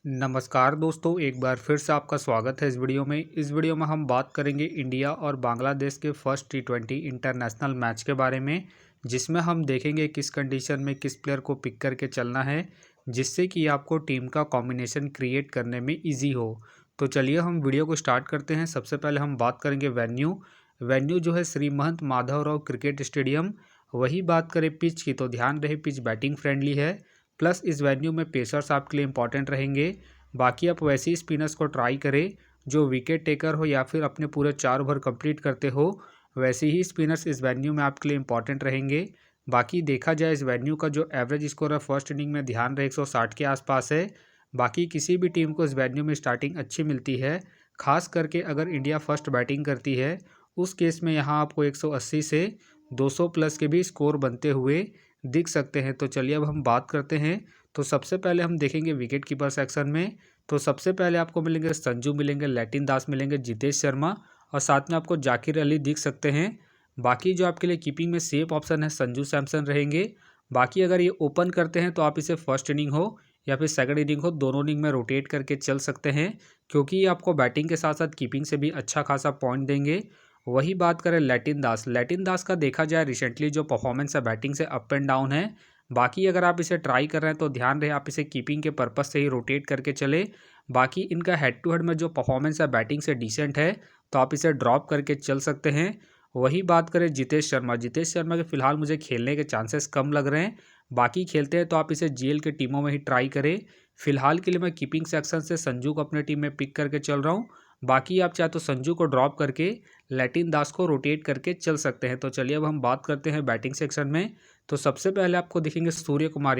नमस्कार दोस्तों, एक बार फिर से आपका स्वागत है इस वीडियो में हम बात करेंगे इंडिया और बांग्लादेश के फर्स्ट टी20 इंटरनेशनल मैच के बारे में, जिसमें हम देखेंगे किस कंडीशन में किस प्लेयर को पिक करके चलना है, जिससे कि आपको टीम का कॉम्बिनेशन क्रिएट करने में इजी हो। तो चलिए हम वीडियो को स्टार्ट करते हैं। सबसे पहले हम बात करेंगे वेन्यू जो है श्री महंत माधवराव क्रिकेट स्टेडियम। वही बात करें पिच की, तो ध्यान रहे पिच बैटिंग फ्रेंडली है, प्लस इस वेन्यू में पेसर्स आपके लिए इंपॉर्टेंट रहेंगे। बाकी आप वैसे ही स्पिनर्स को ट्राई करें जो विकेट टेकर हो या फिर अपने पूरे 4 ओवर कंप्लीट करते हो, वैसे ही स्पिनर्स इस वेन्यू में आपके लिए इंपॉर्टेंट रहेंगे। बाकी देखा जाए इस वेन्यू का जो एवरेज स्कोर है फर्स्ट इनिंग में ध्यान रहे 160 के आसपास है। बाकी किसी भी टीम को इस वेन्यू में स्टार्टिंग अच्छी मिलती है, खास करके अगर इंडिया फर्स्ट बैटिंग करती है, उस केस में यहाँ आपको 180 से 200 प्लस के भी स्कोर बनते हुए दिख सकते हैं। तो चलिए अब हम बात करते हैं। तो सबसे पहले हम देखेंगे विकेट कीपर सेक्शन में। तो सबसे पहले आपको मिलेंगे संजू मिलेंगे, लैटिन दास मिलेंगे, जितेश शर्मा और साथ में आपको जाकिर अली दिख सकते हैं। बाकी जो आपके लिए कीपिंग में सेफ ऑप्शन है संजू सैमसन रहेंगे। बाकी अगर ये ओपन करते हैं तो आप इसे फर्स्ट इनिंग हो या फिर सेकंड इनिंग हो, दोनों इनिंग में रोटेट करके चल सकते हैं, क्योंकि ये आपको बैटिंग के साथ साथ कीपिंग से भी अच्छा खासा पॉइंट देंगे। वही बात करें लैटिन दास का देखा जाए रिसेंटली जो परफॉर्मेंस है बैटिंग से अप एंड डाउन है। बाकी अगर आप इसे ट्राई कर रहे हैं तो ध्यान रहे आप इसे कीपिंग के पर्पज से ही रोटेट करके चले। बाकी इनका हेड टू हेड में जो परफॉर्मेंस है बैटिंग से डिसेंट है, तो आप इसे ड्रॉप करके चल सकते हैं। वही बात करें जितेश शर्मा के फिलहाल मुझे खेलने के चांसेस कम लग रहे हैं। बाकी खेलते हैं तो आप इसे जीएल के टीमों में ही ट्राई करें। फिलहाल के लिए मैं कीपिंग सेक्शन से संजू को अपने टीम में पिक करके चल रहा हूँ। बाकी आप चाहे तो संजू को ड्रॉप करके लैटिन दास को रोटेट करके चल सकते हैं। तो चलिए अब हम बात करते हैं बैटिंग सेक्शन में। तो सबसे पहले आपको दिखेंगे सूर्य कुमार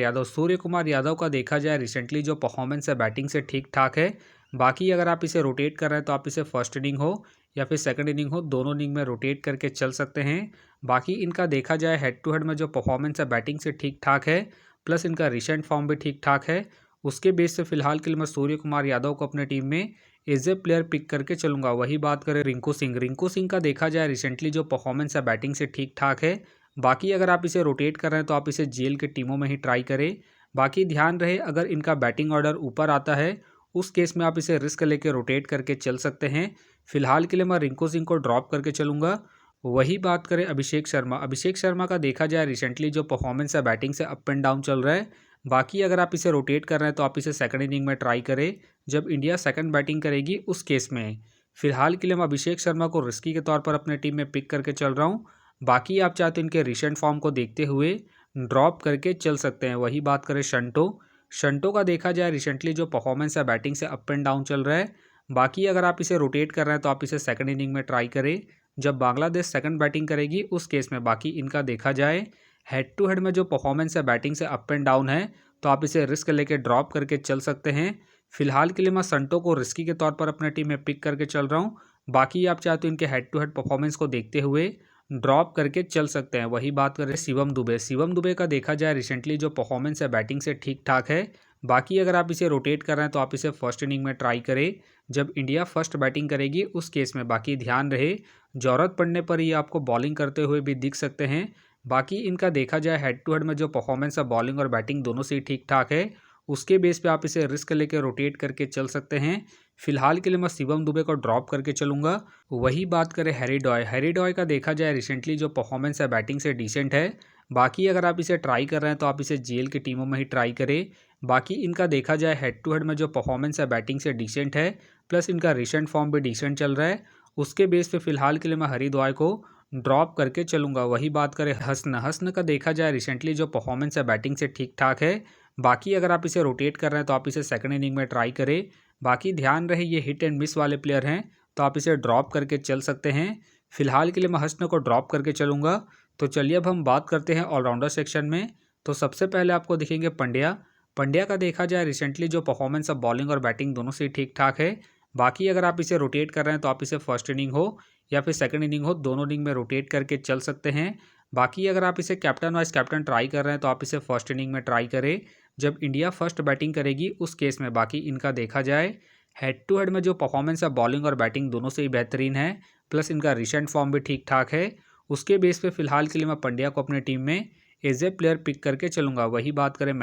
यादव का देखा जाए रिसेंटली जो परफॉर्मेंस है बैटिंग से ठीक ठाक है। बाकी अगर आप इसे रोटेट कर रहे हैं तो आप इसे फर्स्ट इनिंग हो या फिर सेकंड इनिंग हो, दोनों इनिंग में रोटेट करके चल सकते हैं। बाकी इनका देखा जाए हेड टू हेड में जो परफॉर्मेंस है बैटिंग से ठीक ठाक है, प्लस इनका रिसेंट फॉर्म भी ठीक ठाक है। उसके बेस से फिलहाल के लिए मैं सूर्य कुमार यादव को अपने टीम में एज ए प्लेयर पिक करके चलूंगा। वही बात करें रिंकू सिंह का देखा जाए रिसेंटली जो परफॉर्मेंस है बैटिंग से ठीक ठाक है। बाकी अगर आप इसे रोटेट कर रहे हैं तो आप इसे जीएल के टीमों में ही ट्राई करें। बाकी ध्यान रहे अगर इनका बैटिंग ऑर्डर ऊपर आता है, उस केस में आप इसे रिस्क लेके रोटेट करके चल सकते हैं। फिलहाल के लिए मैं रिंकू सिंह को ड्रॉप करके चलूंगा। वही बात करें अभिषेक शर्मा का देखा जाए रिसेंटली जो परफॉर्मेंस है बैटिंग से अप एंड डाउन चल रहा है। बाकी अगर आप इसे रोटेट कर रहे हैं तो आप इसे सेकंड इनिंग में ट्राई करें जब इंडिया सेकंड बैटिंग करेगी, उस केस में। फिलहाल के लिए मैं अभिषेक शर्मा को रिस्की के तौर पर अपने टीम में पिक करके चल रहा हूँ। बाकी आप चाहते इनके रिसेंट फॉर्म को देखते हुए ड्रॉप करके चल सकते हैं। वही बात करें शंटो का देखा जाए रिसेंटली जो परफॉर्मेंस है बैटिंग से अप एंड डाउन चल रहा है। बाकी अगर आप इसे रोटेट कर रहे हैं तो आप इसे सेकंड इनिंग में ट्राई करें जब बांग्लादेश सेकंड बैटिंग करेगी, उस केस में। बाकी इनका देखा जाए हेड टू हेड में जो परफॉर्मेंस है बैटिंग से अप एंड डाउन है, तो आप इसे रिस्क लेके ड्रॉप करके चल सकते हैं। फिलहाल के लिए मैं संटो को रिस्की के तौर पर अपने टीम में पिक करके चल रहा हूँ। बाकी आप चाहे तो इनके हेड टू हेड परफॉर्मेंस को देखते हुए ड्रॉप करके चल सकते हैं। वही बात करें शिवम दुबे का देखा जाए रिसेंटली जो परफॉर्मेंस है बैटिंग से ठीक ठाक है। बाकी अगर आप इसे रोटेट कर रहे हैं तो आप इसे फर्स्ट इनिंग में ट्राई करें जब इंडिया फर्स्ट बैटिंग करेगी, उस केस में। बाकी ध्यान रहे जरूरत पड़ने पर ये आपको बॉलिंग करते हुए भी दिख सकते हैं। बाकी इनका देखा जाए हेड टू हेड में जो परफॉर्मेंस है बॉलिंग और बैटिंग दोनों से ही ठीक ठाक है, उसके बेस पे आप इसे रिस्क लेकर रोटेट करके चल सकते हैं। फिलहाल के लिए मैं शिवम दुबे को ड्रॉप करके चलूंगा। वही बात करें हैरी डॉय का देखा जाए रिसेंटली जो परफॉर्मेंस है बैटिंग से डिसेंट है। बाकी अगर आप इसे ट्राई कर रहे हैं तो आप इसे जीएल की टीमों में ही ट्राई करें। बाकी इनका देखा जाए हेड टू हेड में जो परफॉर्मेंस है बैटिंग से डिसेंट है, प्लस इनका रिसेंट फॉर्म भी डिसेंट चल रहा है। उसके बेस पे फिलहाल के लिए मैं हरिद्वार को ड्रॉप करके चलूंगा। वही बात करें हसन का देखा जाए रिसेंटली जो परफॉर्मेंस है बैटिंग से ठीक ठाक है। बाकी अगर आप इसे रोटेट कर रहे हैं तो आप इसे सेकंड इनिंग में ट्राई करें। बाकी ध्यान रहे ये हिट एंड मिस वाले प्लेयर हैं, तो आप इसे ड्रॉप करके चल सकते हैं। फिलहाल के लिए मैं हसन को ड्रॉप करके चलूंगा। तो चलिए अब हम बात करते हैं ऑलराउंडर सेक्शन में। तो सबसे पहले आपको दिखेंगे पंड्या का देखा जाए रिसेंटली जो परफॉर्मेंस ऑफ बॉलिंग और बैटिंग दोनों से ठीक ठाक है। बाकी अगर आप इसे रोटेट कर रहे हैं तो आप इसे फर्स्ट इनिंग हो या फिर सेकंड इनिंग हो, दोनों इनिंग में रोटेट करके चल सकते हैं। बाकी अगर आप इसे कैप्टन वाइस कैप्टन ट्राई कर रहे हैं तो आप इसे फर्स्ट इनिंग में ट्राई करें जब इंडिया फर्स्ट बैटिंग करेगी, उस केस में। बाकी इनका देखा जाए हेड टू हेड में जो परफॉर्मेंस है बॉलिंग और बैटिंग दोनों से ही बेहतरीन है, प्लस इनका रिसेंट फॉर्म भी ठीक ठाक है। उसके बेस पे फिलहाल के लिए मैं पंड्या को अपने टीम में एज ए प्लेयर पिक करके चलूंगा। वही बात करें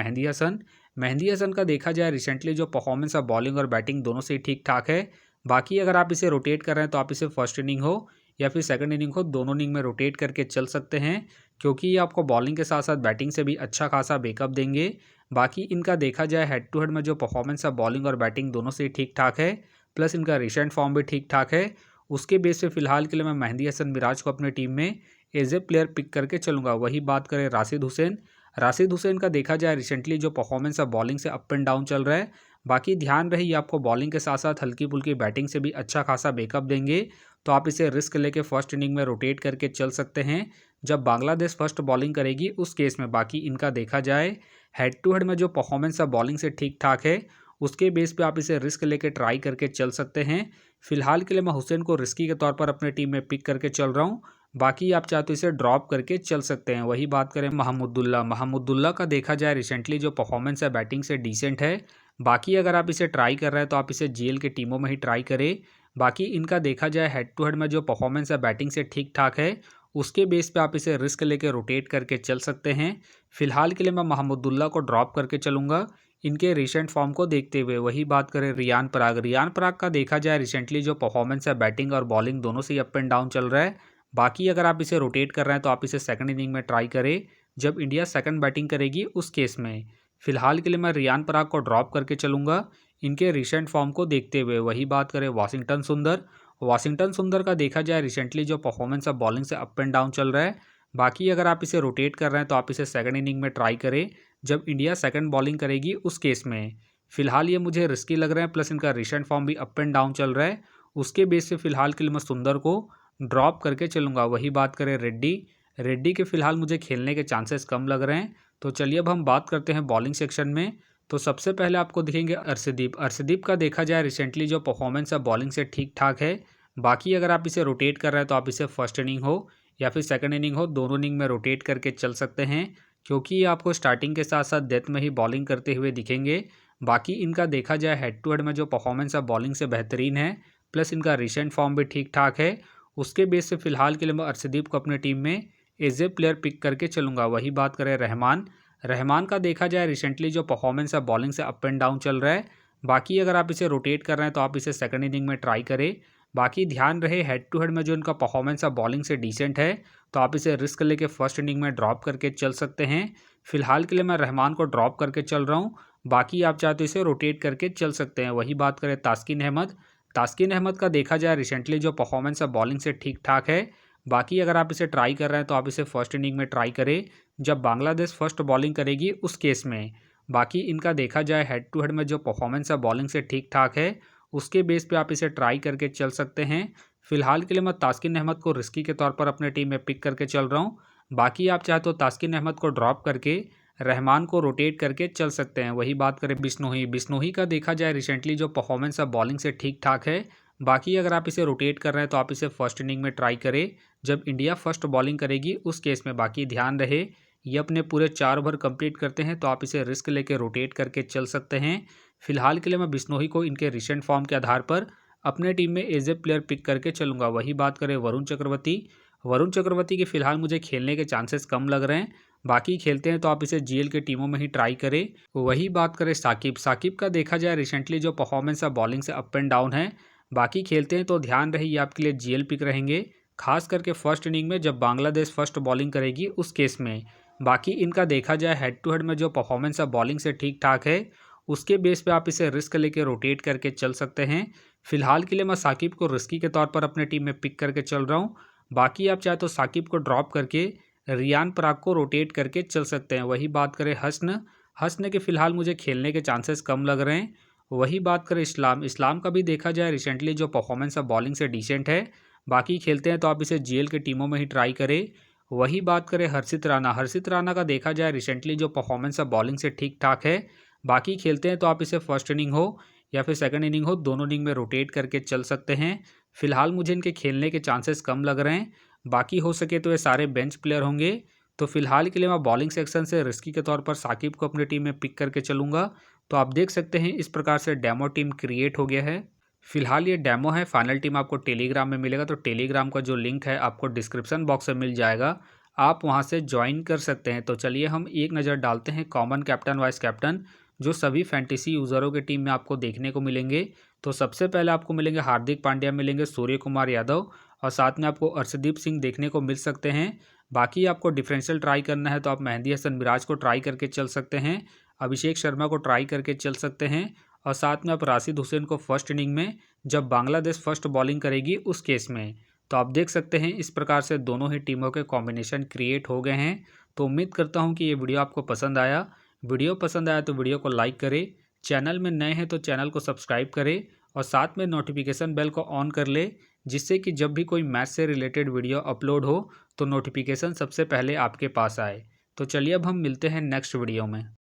मेहंदी हसन का देखा जाए रिसेंटली जो परफॉर्मेंस है बॉलिंग और बैटिंग दोनों से ही ठीक ठाक है। बाकी अगर आप इसे रोटेट कर रहे हैं तो आप इसे फर्स्ट इनिंग हो या फिर सेकंड इनिंग हो, दोनों इनिंग में रोटेट करके चल सकते हैं, क्योंकि ये आपको बॉलिंग के साथ साथ बैटिंग से भी अच्छा खासा बैकअप देंगे। बाकी इनका देखा जाए हेड टू हेड में जो परफॉर्मेंस है बॉलिंग और बैटिंग दोनों से ही ठीक ठाक है, प्लस इनका रिसेंट फॉर्म भी ठीक ठाक है। उसके बेस पे फिलहाल के लिए मैं मेहंदी हसन मिराज को अपने टीम में एज ए प्लेयर पिक करके चलूंगा। वही बात करें राशिद हुसैन, राशिद हुसैन का देखा जाए रिसेंटली जो परफॉर्मेंस है बॉलिंग से अप एंड डाउन चल रहा है। बाकी ध्यान रहे ये आपको बॉलिंग के साथ साथ हल्की फुल्की बैटिंग से भी अच्छा खासा बैकअप देंगे, तो आप इसे रिस्क लेके फर्स्ट इनिंग में रोटेट करके चल सकते हैं जब बांग्लादेश फर्स्ट बॉलिंग करेगी उस केस में। बाकी इनका देखा जाए हेड टू हेड में जो परफॉर्मेंस है बॉलिंग से ठीक ठाक है, उसके बेस पे आप इसे रिस्क लेके ट्राई करके चल सकते हैं। फिलहाल के लिए मैं हुसैन को रिस्की के तौर पर अपने टीम में पिक करके चल रहा हूँ। बाकी आप चाहे तो इसे ड्रॉप करके चल सकते हैं। वही बात करें महमुदुल्लाह, महमुदुल्लाह का देखा जाए रिसेंटली जो परफॉर्मेंस है बैटिंग से डिसेंट है। बाकी अगर आप इसे ट्राई कर रहे हैं तो आप इसे जीएल के टीमों में ही ट्राई करें। बाकी इनका देखा जाए हेड टू हेड में जो परफॉर्मेंस है बैटिंग से ठीक ठाक है, उसके बेस पे आप इसे रिस्क लेके रोटेट करके चल सकते हैं। फिलहाल के लिए मैं महमुदुल्लाह को ड्रॉप करके चलूंगा इनके रिसेंट फॉर्म को देखते हुए। वही बात करें रियान पराग, रियान पराग का देखा जाए रिसेंटली जो परफॉर्मेंस है बैटिंग और बॉलिंग दोनों से ही अप एंड डाउन चल रहा है। बाकी अगर आप इसे रोटेट कर रहे हैं तो आप इसे सेकंड इनिंग में ट्राई करें जब इंडिया सेकंड बैटिंग करेगी उस केस में। फिलहाल के लिए मैं रियान पराग को ड्रॉप करके चलूंगा इनके रिसेंट फॉर्म को देखते हुए। वही बात करें वाशिंगटन सुंदर, वाशिंगटन सुंदर का देखा जाए रिसेंटली जो परफॉर्मेंस है बॉलिंग से अप एंड डाउन चल रहा है। बाकी अगर आप इसे रोटेट कर रहे हैं तो आप इसे सेकंड इनिंग में ट्राई करें जब इंडिया सेकंड बॉलिंग करेगी उस केस में। फिलहाल ये मुझे रिस्की लग रहे हैं, प्लस इनका रिसेंट फॉर्म भी अप एंड डाउन चल रहा है। उसके बेस पे फिलहाल के लिए मैं सुंदर को ड्रॉप करके चलूंगा। वही बात करें रेड्डी, रेड्डी के फिलहाल मुझे खेलने के चांसेस कम लग रहे हैं। तो चलिए अब हम बात करते हैं बॉलिंग सेक्शन में। तो सबसे पहले आपको दिखेंगे अर्शदीप, अर्शदीप का देखा जाए रिसेंटली जो परफॉर्मेंस है बॉलिंग से ठीक ठाक है। बाकी अगर आप इसे रोटेट कर रहे हैं तो आप इसे फर्स्ट इनिंग हो या फिर सेकंड इनिंग हो, दोनों इनिंग में रोटेट करके चल सकते हैं, क्योंकि ये आपको स्टार्टिंग के साथ साथ डेथ में ही बॉलिंग करते हुए दिखेंगे। बाकी इनका देखा जाए हेड टू हेड में जो परफॉर्मेंस है बॉलिंग से बेहतरीन है, प्लस इनका रिसेंट फॉर्म भी ठीक ठाक है। उसके बेस से फिलहाल के लिए मैं अर्शदीप को अपने टीम में एज ए प्लेयर पिक करके चलूंगा। वही बात करें रहमान, रहमान का देखा जाए रिसेंटली जो परफॉर्मेंस है बॉलिंग से अप एंड डाउन चल रहा है। बाकी अगर आप इसे रोटेट कर रहे हैं तो आप इसे सेकंड इनिंग में ट्राई करें। बाकी ध्यान रहे हेड टू हेड में जो इनका परफॉर्मेंस है बॉलिंग से डिसेंट है, तो आप इसे रिस्क लेके फर्स्ट इनिंग में ड्रॉप करके चल सकते हैं। फिलहाल के लिए मैं रहमान को ड्रॉप करके चल रहा हूँ। बाकी आप चाहे तो इसे रोटेट करके चल सकते हैं। वही बात करें तास्किन अहमद, तास्किन अहमद का देखा जाए रिसेंटली जो परफॉर्मेंस है बॉलिंग से ठीक ठाक है। बाकी अगर आप इसे ट्राई कर रहे हैं तो आप इसे फर्स्ट इनिंग में ट्राई करें जब बांग्लादेश फर्स्ट बॉलिंग करेगी उस केस में। बाकी इनका देखा जाए हेड टू हेड में जो परफॉर्मेंस है बॉलिंग से ठीक ठाक है, उसके बेस पे आप इसे ट्राई करके चल सकते हैं। फिलहाल के लिए मैं तास्किन अहमद को रिस्की के तौर पर अपने टीम में पिक करके चल रहा हूँ। बाकी आप चाहे तो तास्किन अहमद को ड्रॉप करके रहमान को रोटेट करके चल सकते हैं। वही बात करें बिश्नोई, बिश्नोई का देखा जाए रिसेंटली जो परफॉर्मेंस है बॉलिंग से ठीक ठाक है। बाकी अगर आप इसे रोटेट कर रहे हैं तो आप इसे फर्स्ट इनिंग में ट्राई करें जब इंडिया फर्स्ट बॉलिंग करेगी उस केस में। बाकी ध्यान रहे ये अपने पूरे 4 ओवर कंप्लीट करते हैं, तो आप इसे रिस्क लेके रोटेट करके चल सकते हैं। फिलहाल के लिए मैं बिश्नोई को इनके रिसेंट फॉर्म के आधार पर अपने टीम में एज ए प्लेयर पिक करके चलूंगा। वही बात करें वरुण चक्रवर्ती, वरुण चक्रवर्ती के फिलहाल मुझे खेलने के चांसेस कम लग रहे हैं। बाकी खेलते हैं तो आप इसे जीएल के टीमों में ही ट्राई करें। वही बात करें साकिब, साकिब का देखा जाए रिसेंटली जो परफॉर्मेंस है बॉलिंग से अप एंड डाउन है। बाकी खेलते हैं तो ध्यान रहे ये आपके लिए जीएल पिक रहेंगे, खास करके फर्स्ट इनिंग में जब बांग्लादेश फर्स्ट बॉलिंग करेगी उस केस में। बाकी इनका देखा जाए हेड टू हेड में जो परफॉर्मेंस है बॉलिंग से ठीक ठाक है, उसके बेस पे आप इसे रिस्क लेके रोटेट करके चल सकते हैं। फिलहाल के लिए मैं साकिब को रिस्की के तौर पर अपने टीम में पिक करके चल रहा हूँ। बाकी आप चाहे तो साकिब को ड्रॉप करके रियान पराग को रोटेट करके चल सकते हैं। वही बात करें हसन, हसन के फिलहाल मुझे खेलने के चांसेस कम लग रहे हैं। वही बात करें इस्लाम, इस्लाम का भी देखा जाए रिसेंटली जो परफॉर्मेंस है बॉलिंग से डिसेंट है। बाकी खेलते हैं तो आप इसे जीएल के टीमों में ही ट्राई करें। वही बात करें हर्षित राणा, हर्षित राणा का देखा जाए रिसेंटली जो परफॉर्मेंस है बॉलिंग से ठीक ठाक है। बाकी खेलते हैं तो आप इसे फर्स्ट इनिंग हो या फिर सेकंड इनिंग हो, दोनों इनिंग में रोटेट करके चल सकते हैं। फिलहाल मुझे इनके खेलने के चांसेस कम लग रहे हैं। बाकी हो सके तो ये सारे बेंच प्लेयर होंगे। तो फिलहाल के लिए मैं बॉलिंग सेक्शन से रिस्की के तौर पर साकिब को अपनी टीम में पिक करके चलूंगा। तो आप देख सकते हैं इस प्रकार से डेमो टीम क्रिएट हो गया है। फिलहाल ये डेमो है, फाइनल टीम आपको टेलीग्राम में मिलेगा। तो टेलीग्राम का जो लिंक है आपको डिस्क्रिप्शन बॉक्स में मिल जाएगा, आप वहां से ज्वाइन कर सकते हैं। तो चलिए हम एक नज़र डालते हैं कॉमन कैप्टन वाइस कैप्टन जो सभी फैंटेसी यूज़रों की टीम में आपको देखने को मिलेंगे। तो सबसे पहले आपको मिलेंगे हार्दिक पांड्या, मिलेंगे सूर्य कुमार यादव और साथ में आपको अर्शदीप सिंह देखने को मिल सकते हैं। बाकी आपको डिफरेंशियल ट्राई करना है तो आप मेहंदी हसन मिराज को ट्राई करके चल सकते हैं, अभिषेक शर्मा को ट्राई करके चल सकते हैं और साथ में आप राशिद हुसैन को फर्स्ट इनिंग में जब बांग्लादेश फर्स्ट बॉलिंग करेगी उस केस में। तो आप देख सकते हैं इस प्रकार से दोनों ही टीमों के कॉम्बिनेशन क्रिएट हो गए हैं। तो उम्मीद करता हूं कि ये वीडियो आपको पसंद आया। वीडियो पसंद आया तो वीडियो को लाइक करें, चैनल में नए हैं तो चैनल को सब्सक्राइब करें और साथ में नोटिफिकेशन बेल को ऑन कर ले, जिससे कि जब भी कोई मैच से रिलेटेड वीडियो अपलोड हो तो नोटिफिकेशन सबसे पहले आपके पास आए। तो चलिए अब हम मिलते हैं नेक्स्ट वीडियो में।